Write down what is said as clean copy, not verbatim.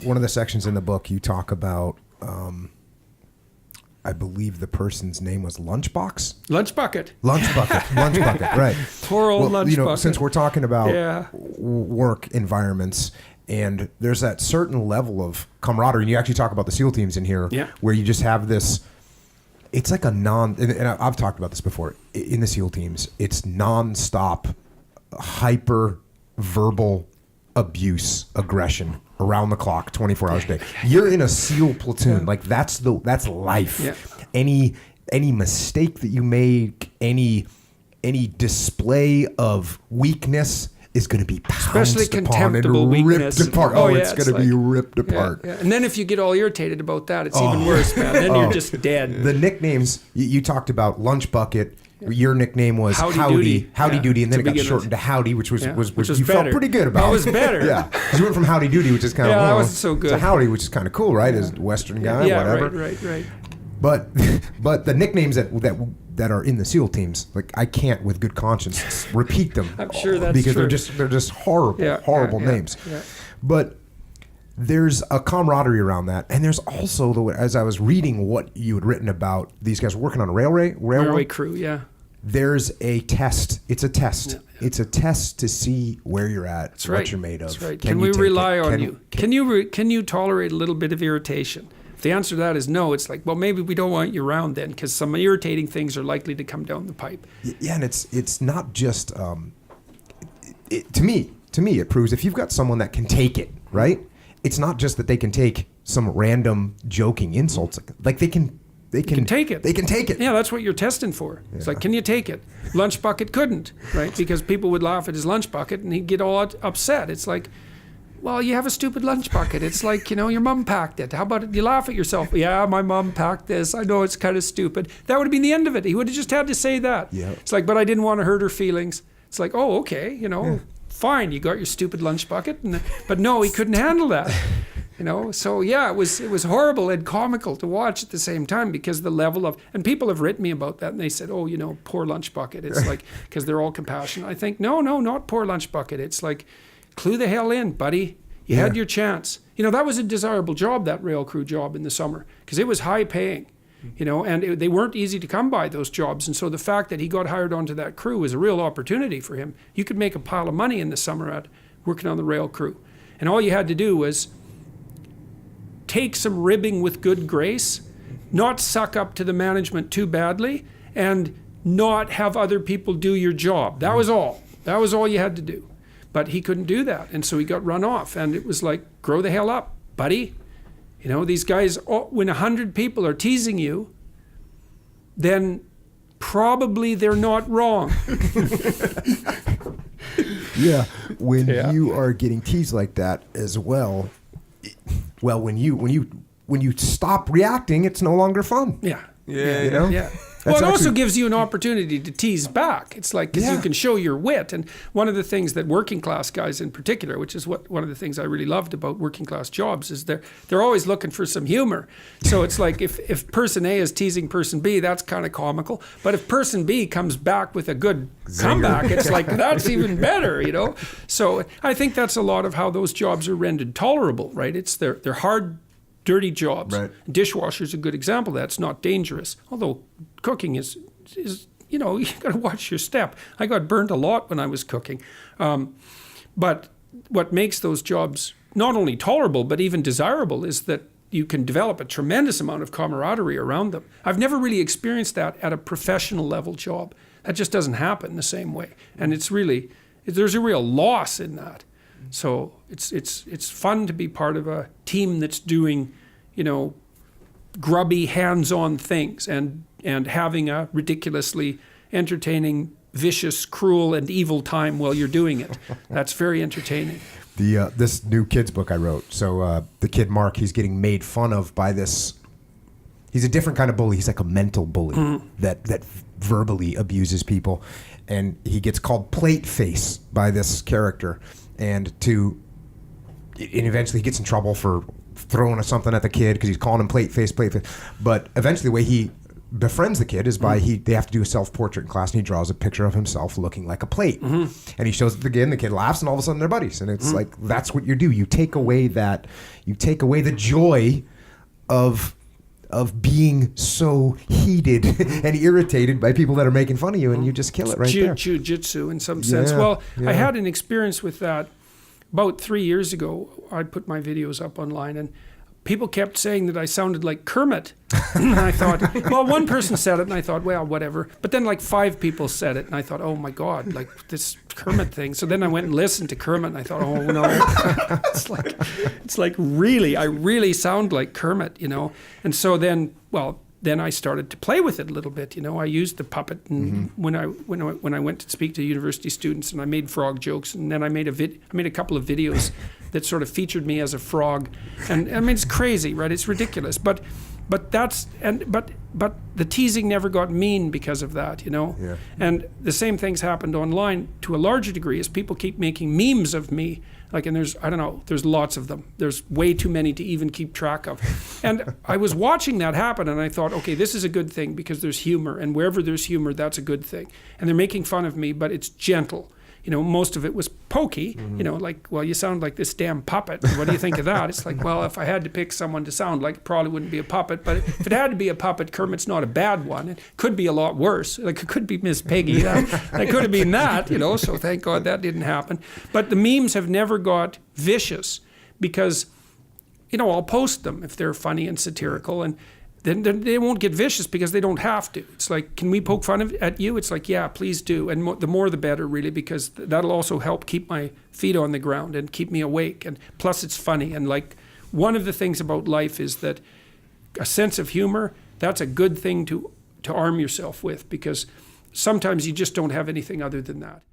one of the sections in the book, you talk about, I believe the person's name was Lunchbox? Lunch bucket. Lunch bucket, right. Poor old lunch bucket. Since we're talking about work environments, and there's that certain level of camaraderie, and you actually talk about the SEAL teams in here, where you just have this, it's like a and I've talked about this before, in the SEAL teams, it's nonstop, hyper verbal abuse, aggression, around the clock, 24 hours a day. You're in a SEAL platoon. Like that's life. Yeah. Any mistake that you make, any display of weakness is going to be pounced upon and ripped apart. It's going to be ripped apart. Yeah. And then if you get all irritated about that, it's even worse, man. Then you're just dead. The nicknames, you talked about Lunch Bucket. Your nickname was Howdy Doody, and then it got shortened to Howdy, which was you felt pretty good about. That was better. Yeah, because you went from Howdy Doody, which is kind of that wasn't so good, to Howdy, which is kind of cool, right? As a Western guy, whatever. Right. But the nicknames that are in the SEAL teams, like I can't with good conscience repeat them. I'm sure that's because true. they're just horrible names. Yeah. But there's a camaraderie around that, and there's also as I was reading what you had written about these guys working on a railway crew. Yeah. There's a test. It's a test. Yeah. It's a test to see where you're at, what you're made of. That's right. Can we rely on you? Can you tolerate a little bit of irritation? If the answer to that is no, it's like, well, maybe we don't want you around then, because some irritating things are likely to come down the pipe. Yeah, and it's not just to me it proves if you've got someone that can take it, right? It's not just that they can take some random joking insults, like they can take it. They can take it. Yeah, that's what you're testing for. Yeah. It's like, can you take it? Lunch Bucket couldn't, right? Because people would laugh at his lunch bucket and he'd get all upset. It's like, well, you have a stupid lunch bucket. It's like, your mom packed it. How about it? You laugh at yourself. Yeah, my mom packed this. I know it's kind of stupid. That would have been the end of it. He would have just had to say that. Yeah. It's like, but I didn't want to hurt her feelings. It's like, oh, okay, fine. You got your stupid lunch bucket. But no, he couldn't handle that. So yeah, it was horrible and comical to watch at the same time, because the level of, and people have written me about that, and they said, oh, poor lunch bucket. It's like, because they're all compassionate. I think, no, not poor lunch bucket. It's like, clue the hell in, buddy. You had your chance. That was a desirable job, that rail crew job in the summer, because it was high paying, and they weren't easy to come by, those jobs. And so the fact that he got hired onto that crew was a real opportunity for him. You could make a pile of money in the summer at working on the rail crew. And all you had to do was take some ribbing with good grace, not suck up to the management too badly, and not have other people do your job. That was all. That was all you had to do. But he couldn't do that, and so he got run off. And it was like, grow the hell up, buddy. These guys, when 100 people are teasing you, then probably they're not wrong. Yeah, when you are getting teased like that as well, when you stop reacting, it's no longer fun. Yeah. Yeah. Well, it also gives you an opportunity to tease back. It's like, because you can show your wit. And one of the things that working class guys in particular, which is one of the things I really loved about working class jobs, is they're always looking for some humor. So it's like, if person A is teasing person B, that's kind of comical. But if person B comes back with a good comeback, it's like, that's even better, So I think that's a lot of how those jobs are rendered tolerable, right? They're hard, dirty jobs. Right. Dishwasher's a good example of that. It's not dangerous. Although cooking is you got to watch your step. I got burned a lot when I was cooking. But what makes those jobs not only tolerable, but even desirable, is that you can develop a tremendous amount of camaraderie around them. I've never really experienced that at a professional level job. That just doesn't happen the same way. And there's a real loss in that. So it's fun to be part of a team that's doing, grubby, hands-on things and having a ridiculously entertaining, vicious, cruel, and evil time while you're doing it. That's very entertaining. This new kids book I wrote. So the kid Mark, he's getting made fun of by this. He's a different kind of bully. He's like a mental bully that verbally abuses people, and he gets called plate face by this character. And eventually he gets in trouble for throwing something at the kid because he's calling him plate face. But eventually the way he befriends the kid is by they have to do a self-portrait in class, and he draws a picture of himself looking like a plate, and he shows it to the kid, and the kid laughs, and all of a sudden they're buddies, and it's like that's what you do. You take away the joy of being so heated and irritated by people that are making fun of you, and you just kill it right there. Jiu-jitsu in some sense. Well, I had an experience with that about 3 years ago. I put my videos up online, and people kept saying that I sounded like Kermit. And I thought, well, one person said it, and I thought, well, whatever. But then like 5 people said it, and I thought, oh my God, like this Kermit thing. So then I went and listened to Kermit, and I thought, oh no, it's like really, I really sound like Kermit, you know. And so then I started to play with it a little bit, you know. I used the puppet, and when I went to speak to university students, and I made frog jokes, and then I made a couple of videos that sort of featured me as a frog, and I mean it's crazy, right? It's ridiculous, but the teasing never got mean because of that, you know. Yeah. And the same things happened online to a larger degree as people keep making memes of me. Like, and there's lots of them. There's way too many to even keep track of. And I was watching that happen, and I thought, okay, this is a good thing because there's humor, and wherever there's humor, that's a good thing. And they're making fun of me, but it's gentle. You know, most of it was pokey, you know, like, well, you sound like this damn puppet. What do you think of that? It's like, well, if I had to pick someone to sound like, it probably wouldn't be a puppet. But if it had to be a puppet, Kermit's not a bad one. It could be a lot worse. Like, it could be Miss Piggy. That could have been that, you know, so thank God that didn't happen. But the memes have never got vicious because, you know, I'll post them if they're funny and satirical, and then they won't get vicious because they don't have to. It's like, can we poke fun at you? It's like, yeah, please do. And the more the better, really, because that'll also help keep my feet on the ground and keep me awake. And plus it's funny. And like, one of the things about life is that a sense of humor, that's a good thing to arm yourself with, because sometimes you just don't have anything other than that.